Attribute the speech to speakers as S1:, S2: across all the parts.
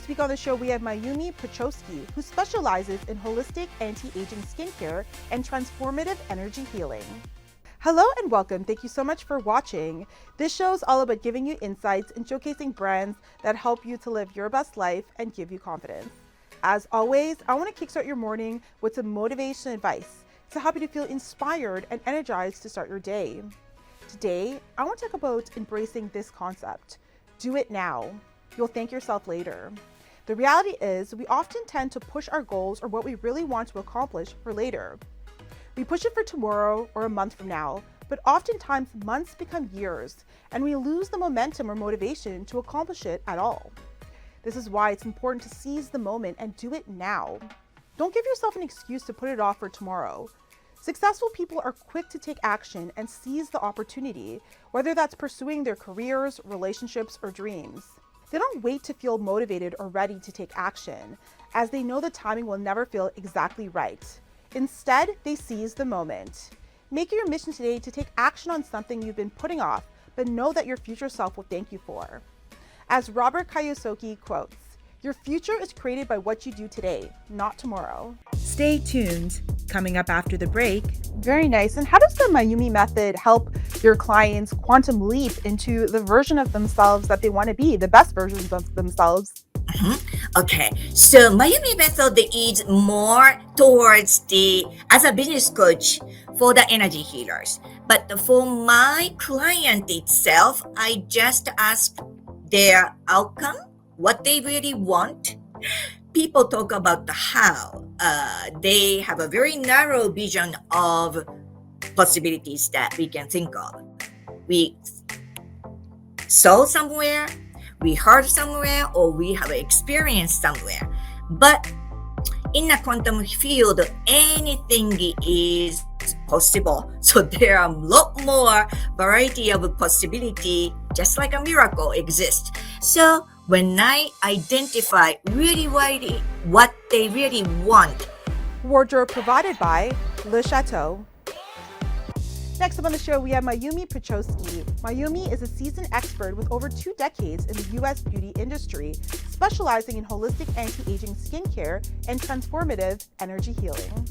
S1: This week on the show, we have Mayumi Pachkoski, who specializes in holistic anti-aging skincare and transformative energy healing. Hello and welcome. Thank you so much for watching. This show is all about giving you insights and showcasing brands that help you to live your best life and give you confidence. As always, I want to kickstart your morning with some motivation advice to help you to feel inspired and energized to start your day. Today, I want to talk about embracing this concept. Do it now. You'll thank yourself later. The reality is, we often tend to push our goals or what we really want to accomplish for later. We push it for tomorrow or a month from now, but oftentimes months become years, and we lose the momentum or motivation to accomplish it at all. This is why it's important to seize the moment and do it now. Don't give yourself an excuse to put it off for tomorrow. Successful people are quick to take action and seize the opportunity, whether that's pursuing their careers, relationships, or dreams. They don't wait to feel motivated or ready to take action, as they know the timing will never feel exactly right. Instead, they seize the moment. Make it your mission today to take action on something you've been putting off, but know that your future self will thank you for. As Robert Kiyosaki quotes, "Your future is created by what you do today, not tomorrow."
S2: Stay tuned. Coming up after the break.
S1: Very nice. And how does the Mayumi method help your clients quantum leap into the version of themselves that they want to be, the best versions of themselves?
S3: Okay, so Mayumi method is more towards as a business coach for the energy healers. But for my client itself, I just ask their outcome, what they really want. People talk about how they have a very narrow vision of possibilities that we can think of. We saw somewhere, we heard somewhere, or we have experienced somewhere. But in the quantum field, anything is possible. So there are a lot more variety of possibility, just like a miracle exists. So when I identify really what they really want.
S1: Wardrobe provided by Le Chateau. Next up on the show, we have Mayumi Pachkoski. Mayumi is a seasoned expert with over 2 decades in the U.S. beauty industry, specializing in holistic anti-aging skincare and transformative energy healing.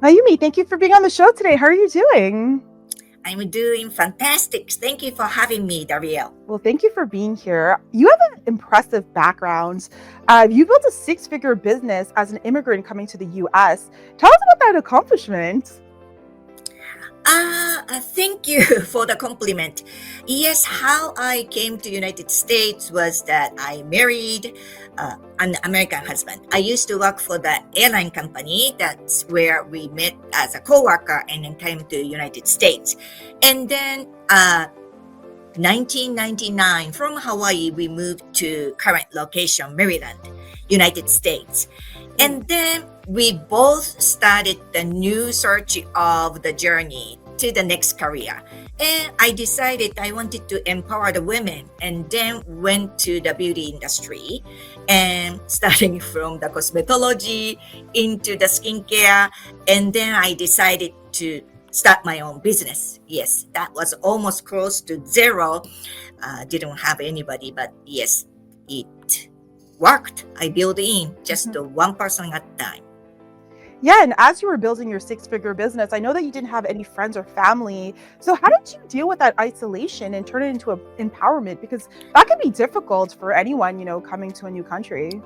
S1: Mayumi, thank you for being on the show today. How are you doing?
S3: I'm doing fantastic. Thank you for having me, Darriel.
S1: Well, thank you for being here. You have an impressive background. You built a 6-figure business as an immigrant coming to the U.S. Tell us about that accomplishment.
S3: Thank you for the compliment. Yes, how I came to United States was that I married an American husband. I used to work for the airline company. That's where we met as a co-worker and then came to United States. And then 1999, from Hawaii, we moved to current location, Maryland, United States. And then we both started the new search of the journey to the next career. And I decided I wanted to empower the women, and then went to the beauty industry and starting from the cosmetology into the skincare. And then I decided to start my own business. Yes, that was almost close to zero. Didn't have anybody, but yes, it worked. I built in just one person at a time.
S1: Yeah, and as you were building your 6-figure business, I know that you didn't have any friends or family. So how did you deal with that isolation and turn it into empowerment? Because that can be difficult for anyone, coming to a new country.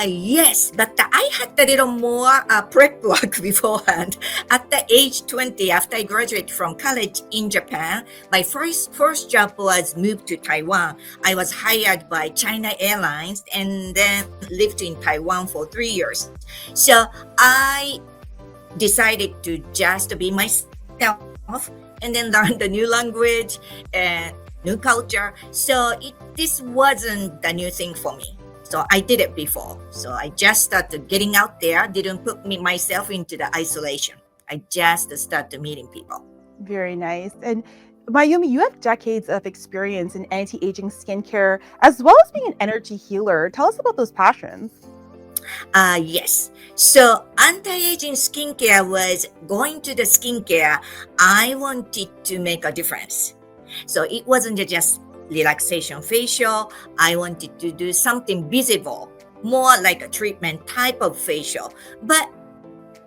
S3: Yes, but I had a little more prep work beforehand. At the age 20, after I graduated from college in Japan, my first job was moved to Taiwan. I was hired by China Airlines and then lived in Taiwan for 3 years. So I decided to just be myself and then learn the new language and new culture. So this wasn't the new thing for me. So I did it before. So I just started getting out there, didn't put myself into the isolation. I just started meeting people.
S1: Very nice. And Mayumi, you have decades of experience in anti-aging skincare, as well as being an energy healer. Tell us about those passions.
S3: Yes. So anti-aging skincare was going to the skincare. I wanted to make a difference. So it wasn't just relaxation facial. I wanted to do something visible, more like a treatment type of facial. But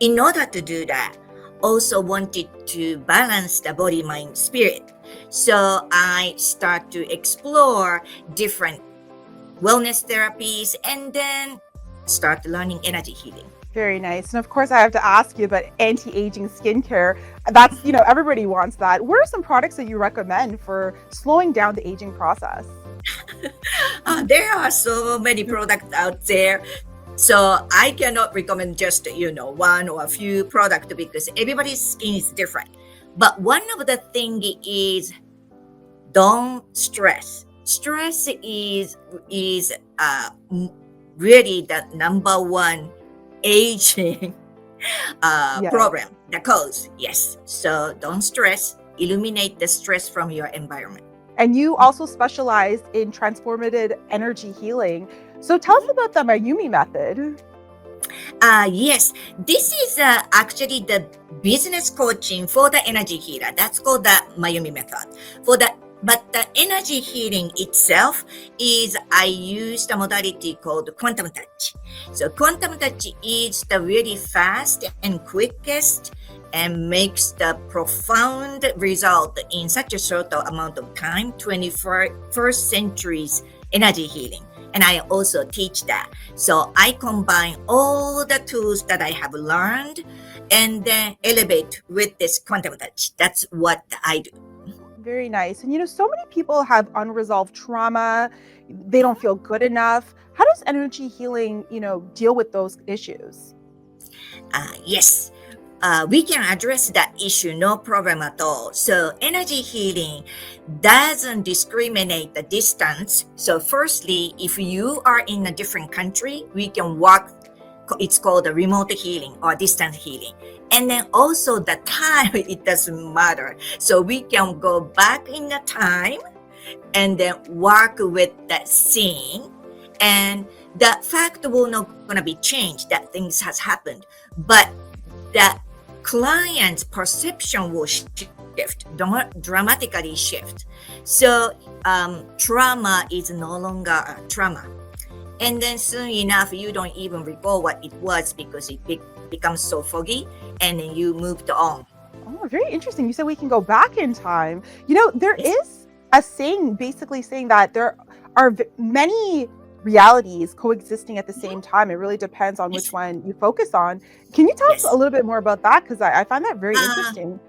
S3: in order to do that, also wanted to balance the body, mind, spirit. So I start to explore different wellness therapies and then start learning energy healing.
S1: Very nice. And of course, I have to ask you about anti-aging skincare. That's, everybody wants that. What are some products that you recommend for slowing down the aging process?
S3: There are so many products out there. So I cannot recommend just, one or a few products because everybody's skin is different. But one of the thing is don't stress. Stress is really the number one aging
S1: Yes.
S3: problem, the cause. Yes. So don't stress. Eliminate the stress from your environment.
S1: And you also specialize in transformative energy healing. So tell us about the Mayumi method.
S3: Yes, this is actually the business coaching for the energy healer. That's called the Mayumi method. But the energy healing itself is I use the modality called quantum touch. So quantum touch is the really fast and quickest and makes the profound result in such a short amount of time, 21st century's energy healing. And I also teach that. So I combine all the tools that I have learned and then elevate with this quantum touch. That's what I do.
S1: Very nice. And so many people have unresolved trauma. They don't feel good enough. How does energy healing, deal with those issues?
S3: Yes, we can address that issue, no problem at all. So energy healing doesn't discriminate the distance. So firstly, if you are in a different country, we can work. It's called a remote healing or distance healing. And then also the time, it doesn't matter. So we can go back in the time and then work with that scene. And the fact will not going to be changed that things has happened. But the client's perception will shift, dramatically shift. So trauma is no longer a trauma. And then soon enough, you don't even recall what it was because it becomes so foggy and then you moved on.
S1: Oh, very interesting. You said we can go back in time. There is a saying basically saying that there are many realities coexisting at the same time. It really depends on which one you focus on. Can you tell us a little bit more about that? Because I find that very interesting.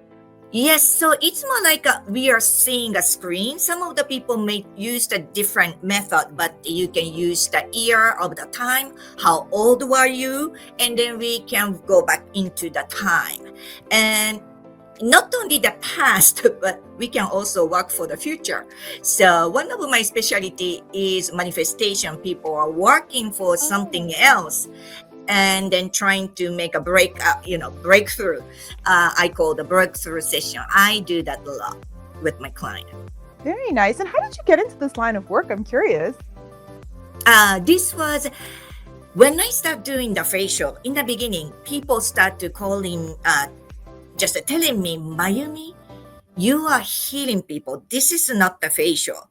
S3: Yes, so it's more like we are seeing a screen. Some of the people may use a different method, but you can use the year of the time, how old were you, and then we can go back into the time. And not only the past, but we can also work for the future. So one of my specialty is manifestation. People are working for something else and then trying to make a breakthrough. I call the breakthrough session. I do that a lot with my client.
S1: Very nice. And how did you get into this line of work? I'm curious.
S3: This was when I start doing the facial. In the beginning, people start to calling, just telling me, Mayumi, you are healing people. This is not the facial.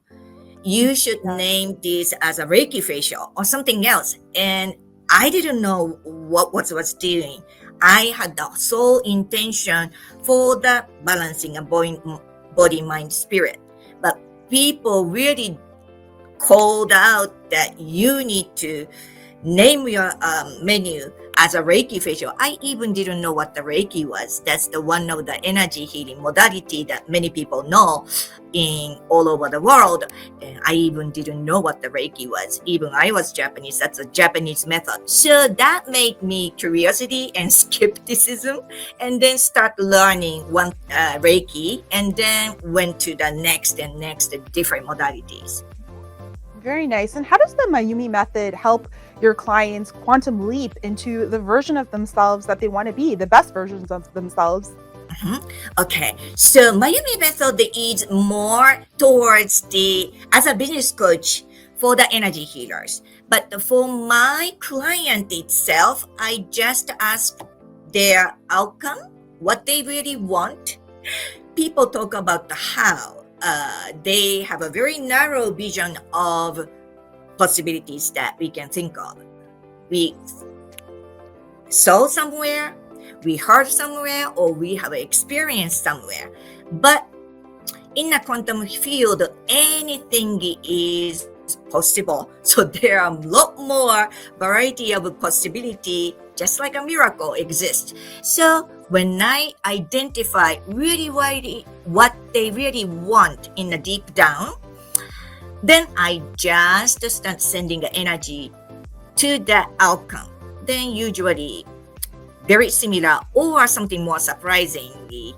S3: You should name this as a Reiki facial or something else. And I didn't know what was doing. I had the sole intention for the balancing a body, mind, spirit. But people really called out that you need to name your menu as a Reiki facial. I even didn't know what the Reiki was. That's the one of the energy healing modality that many people know in all over the world. And I even didn't know what the Reiki was. Even I was Japanese. That's a Japanese method. So that made me curiosity and skepticism, and then start learning one Reiki, and then went to the next and next different modalities.
S1: Very nice. And how does the Mayumi method help your clients quantum leap into the version of themselves that they want to be, the best versions of themselves?
S3: Okay, so Mayumi method is more towards as a business coach for the energy healers. But for my client itself, I just ask their outcome, what they really want. People talk about the how. they have a very narrow vision of possibilities that we can think of. We saw somewhere, we heard somewhere, or we have experienced somewhere. But in a quantum field, anything is possible. So there are a lot more variety of possibility, just like a miracle exists. So when I identify really what they really want in the deep down, then I just start sending the energy to the outcome. Then usually very similar or something more surprisingly,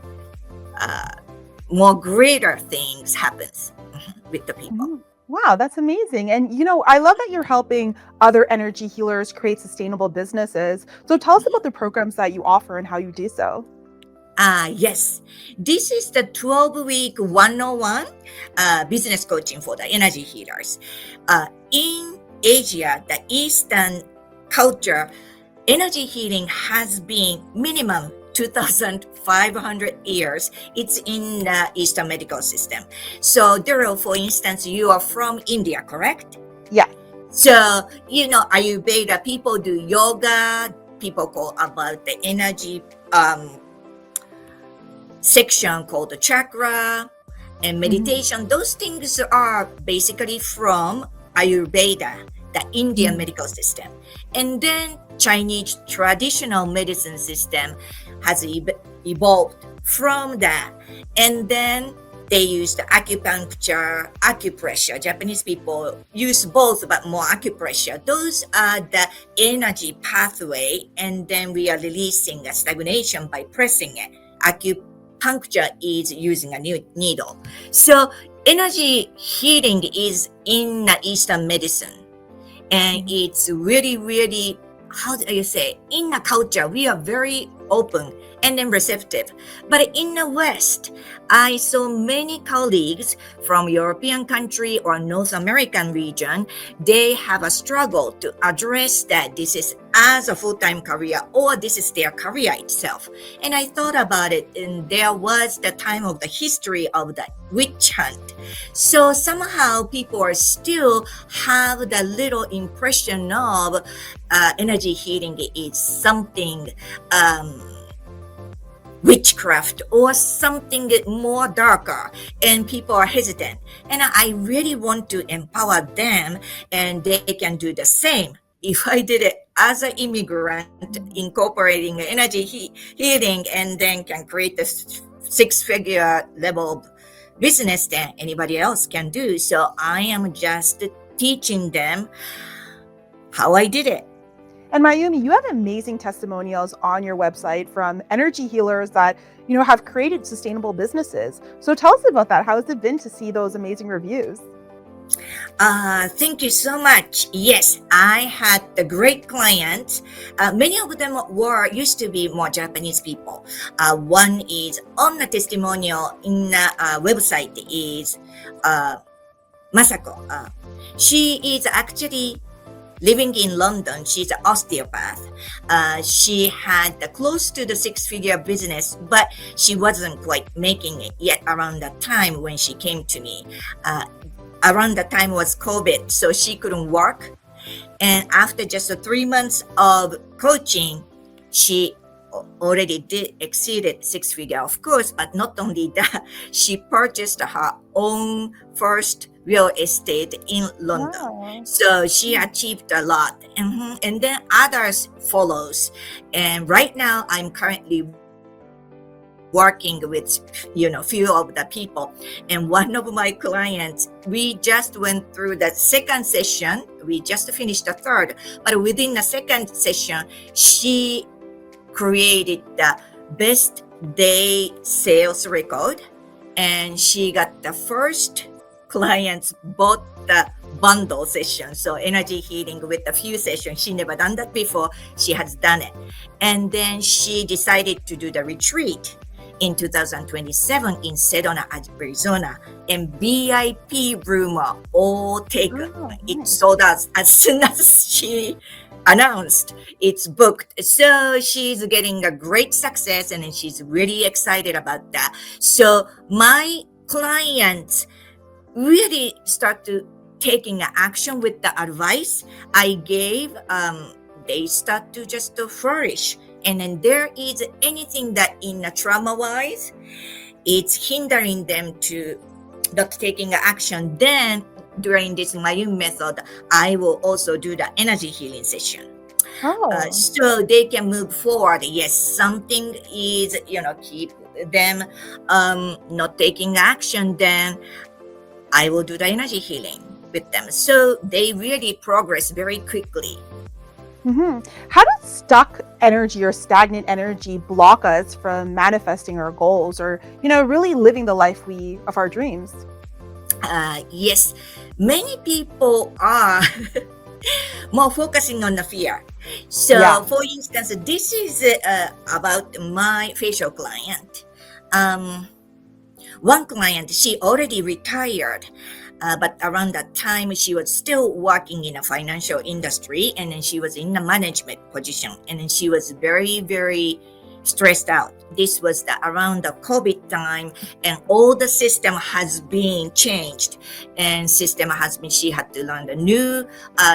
S3: more greater things happens with the people.
S1: Wow, that's amazing. And I love that you're helping other energy healers create sustainable businesses. So tell us about the programs that you offer and how you do so.
S3: Yes. This is the 12-week 101 business coaching for the energy healers. In Asia, the Eastern culture, energy healing has been minimum 2,500 years. It's in the Eastern medical system. So, Darriel, for instance, you are from India, correct?
S1: Yeah.
S3: So, Ayurveda, people do yoga, people go about the energy section called the chakra and meditation. Those things are basically from Ayurveda, the Indian medical system. And then Chinese traditional medicine system has evolved from that. And then they use the acupuncture, acupressure. Japanese people use both, but more acupressure. Those are the energy pathway. And then we are releasing a stagnation by pressing it. Acupuncture is using a needle. So energy healing is in the Eastern medicine. And it's really, really, how do you say, in the culture, we are very open and then receptive. But in the West, I saw many colleagues from European country or North American region, they have a struggle to address that this is as a full-time career or this is their career itself. And I thought about it, and there was the time of the history of the witch hunt. So somehow people are still have the little impression of energy healing is something witchcraft or something more darker, and people are hesitant. And I really want to empower them, and they can do the same. If I did it as an immigrant, incorporating energy healing, and then can create this six-figure level business, then anybody else can do. So I am just teaching them how I did it.
S1: And Mayumi, you have amazing testimonials on your website from energy healers that, have created sustainable businesses. So tell us about that. How has it been to see those amazing reviews?
S3: Thank you so much. Yes, I had the great clients. Many of them used to be more Japanese people. One is on the testimonial in the website is Masako. She is actually living in London. She's an osteopath. She had close to the six-figure business, but she wasn't quite making it yet around that time when she came to me. Around that time was COVID, so she couldn't work. And after just 3 months of coaching, she already exceeded six-figure, of course, but not only that, she purchased her own first real estate in London.
S1: Wow.
S3: So she achieved a lot. And then others follows. And right now I'm currently working with few of the people, and one of my clients, we just went through the second session. We just finished the third, but within the second session she created the best day sales record, and she got the first clients bought the bundle session, so energy healing with a few sessions. She never done that before. She has done it, and then she decided to do the retreat in 2027 in Sedona, Arizona, and VIP room are all taken. It sold out as soon as she announced it's booked. So she's getting a great success, and then she's really excited about that. So my clients really start to taking action with the advice I gave, they start to just to flourish. And then there is anything that in a trauma wise, it's hindering them to not taking action. Then during this Mayumi method, I will also do the energy healing session.
S1: Oh.
S3: So they can move forward. Yes, something is, keep them not taking action, then I will do the energy healing with them. So they really progress very quickly.
S1: How does stuck energy or stagnant energy block us from manifesting our goals or, really living the life of our dreams?
S3: Yes, many people are more focusing on the fear. So,
S1: Yeah.
S3: for instance, this is about my facial client. One client, she already retired, but around that time, she was still working in a financial industry, and then she was in a management position, and then she was very, very stressed out. This was around the COVID time, and all the system has been changed, and she had to learn the new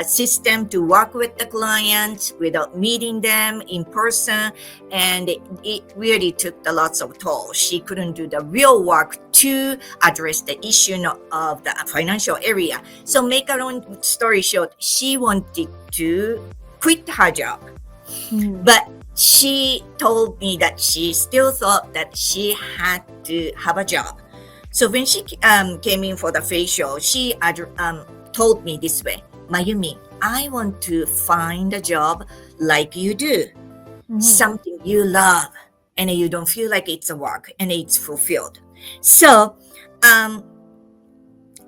S3: system to work with the clients without meeting them in person, and it really took a lots of toll. She couldn't do the real work to address the issue of the financial area. So make a long story short, she wanted to quit her job, but she told me that she still thought that she had to have a job. So when she came in for the facial, she told me this way, Mayumi, I want to find a job like you do, something you love, and you don't feel like it's a work and it's fulfilled. So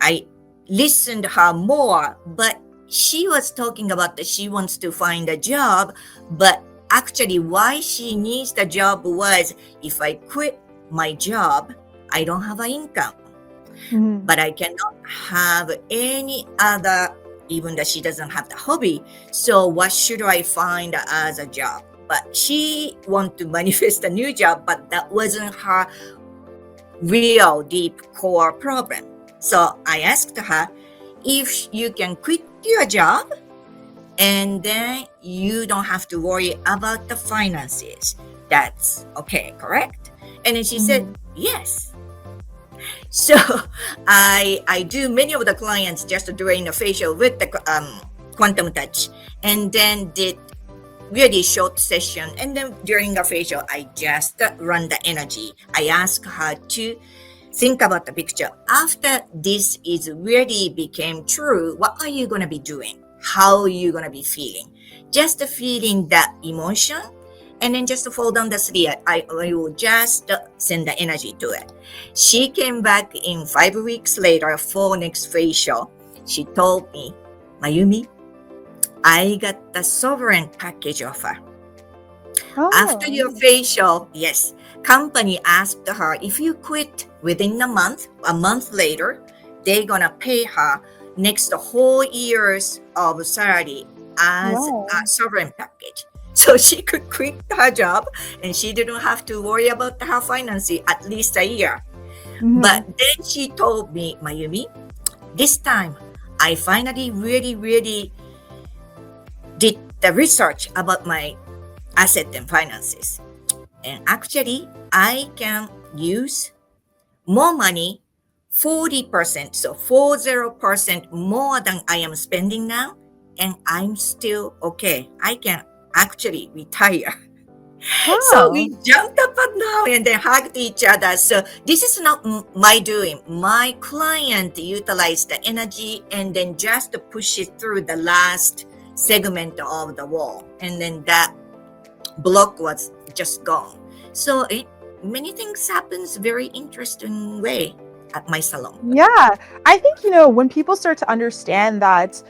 S3: I listened to her more, but she was talking about that she wants to find a job, but actually why she needs the job was, if I quit my job, I don't have an income, but I cannot have any other, even that she doesn't have the hobby. So what should I find as a job? But she wanted to manifest a new job, but that wasn't her real deep core problem. So I asked her, if you can quit your job and then you don't have to worry about the finances, that's okay, correct? And then she said, yes. So I do many of the clients just during the facial with the quantum touch, and then did really short session, and then during the facial I just run the energy. I ask her to think about the picture. After this is really became true, what are you going to be doing? How are you going to be feeling? Just feeling that emotion, and then just fall down the sleep. I will just send the energy to it. She came back in 5 weeks later for next facial. She told me, Mayumi, I got the sovereign package offer. After your facial, yes, company asked her, if you quit within a month later, they're gonna pay her next whole year's of salary as a sovereign package. So she could quit her job and she didn't have to worry about her finances at least a year. But then she told me, Mayumi, this time I finally really did the research about my asset and finances. And actually, I can use more money, 40%, so 40% more than I am spending now, and I'm still okay. I can actually retire. So we jumped up and down and then hugged each other. So this is not my doing. My client utilized the energy and then just push it through the last segment of the wall, and then that block was just gone. So many things happens very interesting way at my salon.
S1: Yeah, I think, when people start to understand that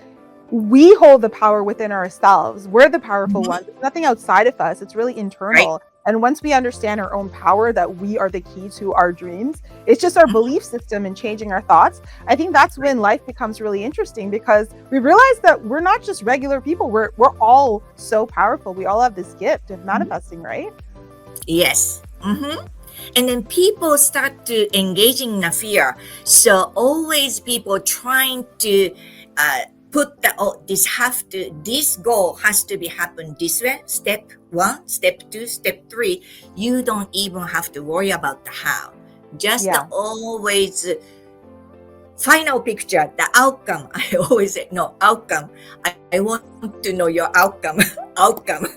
S1: we hold the power within ourselves, we're the powerful ones. It's nothing outside of us. It's really internal.
S3: Right.
S1: And once we understand our own power, that we are the key to our dreams, it's just our belief system and changing our thoughts. I think that's when life becomes really interesting, because we realize that we're not just regular people. We're all so powerful. We all have this gift of manifesting, right?
S3: Yes. And then people start to engaging in a fear. So always people trying to put this goal has to be happen this way. Step 1, step 2, step 3. You don't even have to worry about the how. Just
S1: Yeah.
S3: always final picture, the outcome. I always say, no, outcome. I want to know your outcome. Outcome.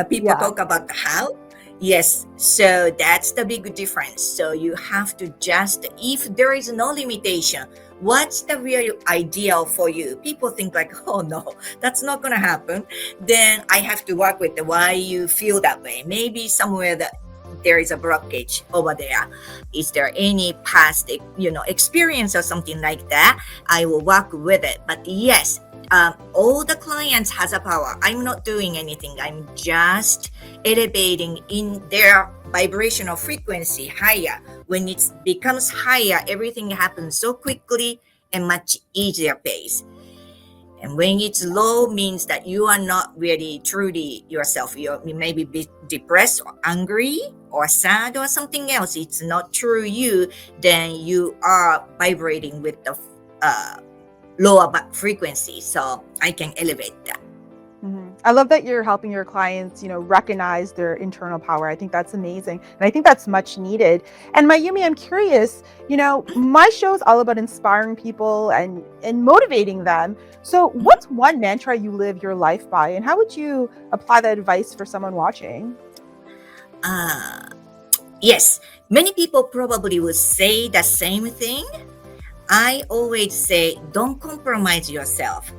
S3: People
S1: Yeah.
S3: talk about the how. Yes, so that's the big difference. So you have to just, if there is no limitation, what's the real ideal for you? People think like, oh no, that's not gonna happen. Then I have to work with the why you feel that way. Maybe somewhere that there is a blockage over there. Is there any past, experience or something like that? I will work with it. But yes, all the clients has a power. I'm not doing anything. I'm just elevating in their vibrational frequency higher. When it becomes higher, everything happens so quickly and much easier pace. And when it's low means that you are not really truly yourself. You may be depressed or angry or sad or something else. It's not true you. Then you are vibrating with the lower frequency. So I can elevate that.
S1: I love that you're helping your clients, recognize their internal power. I think that's amazing. And I think that's much needed. And Mayumi, I'm curious, my show is all about inspiring people and motivating them. So what's one mantra you live your life by? And how would you apply that advice for someone watching?
S3: Yes, many people probably would say the same thing. I always say, don't compromise yourself.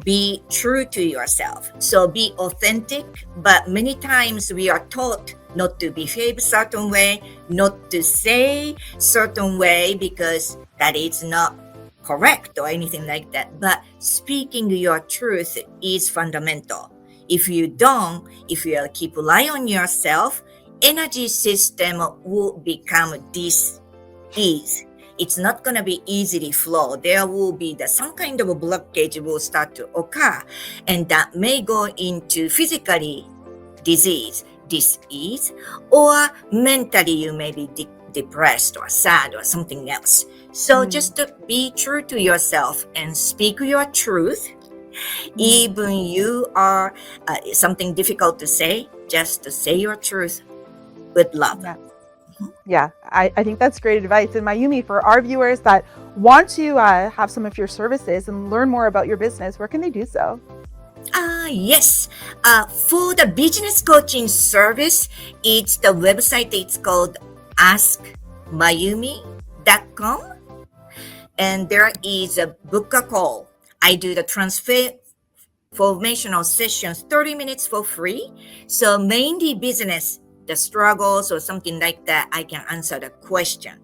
S3: Be true to yourself. So be authentic, but many times we are taught not to behave a certain way, not to say certain way because that is not correct or anything like that. But speaking your truth is fundamental. If you don't, if you keep relying on yourself, energy system will become dis-ease. It's not going to be easily flow. There will be some kind of a blockage will start to occur, and that may go into physically disease, disease, or mentally you may be depressed or sad or something else. So just to be true to yourself and speak your truth. Even you are something difficult to say, just to say your truth with love.
S1: Yeah, I think that's great advice. And Mayumi, for our viewers that want to have some of your services and learn more about your business, where can they do so?
S3: Yes. For the business coaching service, it's the website. It's called askmayumi.com. And there is a book a call. I do the transformational sessions, 30 minutes for free. So mainly business, the struggles or something like that, I can answer the question.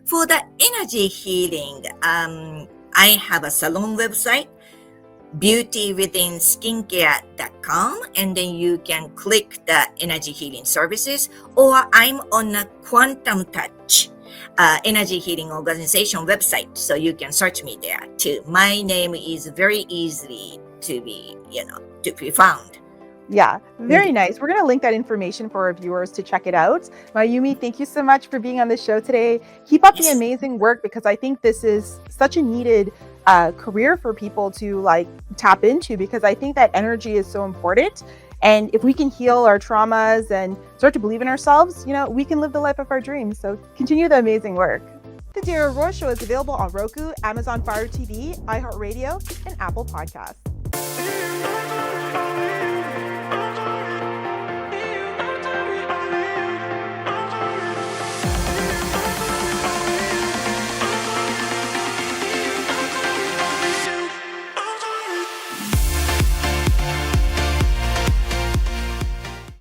S3: For the energy healing, I have a salon website, beautywithinskincare.com, and then you can click the energy healing services, or I'm on a Quantum Touch energy healing organization website, so you can search me there too. My name is very easily to be found.
S1: Yeah, very nice. We're going to link that information for our viewers to check it out. Mayumi, thank you so much for being on the show today. Keep up the amazing work, because I think this is such a needed career for people to tap into, because I think that energy is so important. And if we can heal our traumas and start to believe in ourselves, we can live the life of our dreams. So continue the amazing work. The Darriel Roy Show is available on Roku, Amazon Fire TV, iHeartRadio, and Apple Podcasts.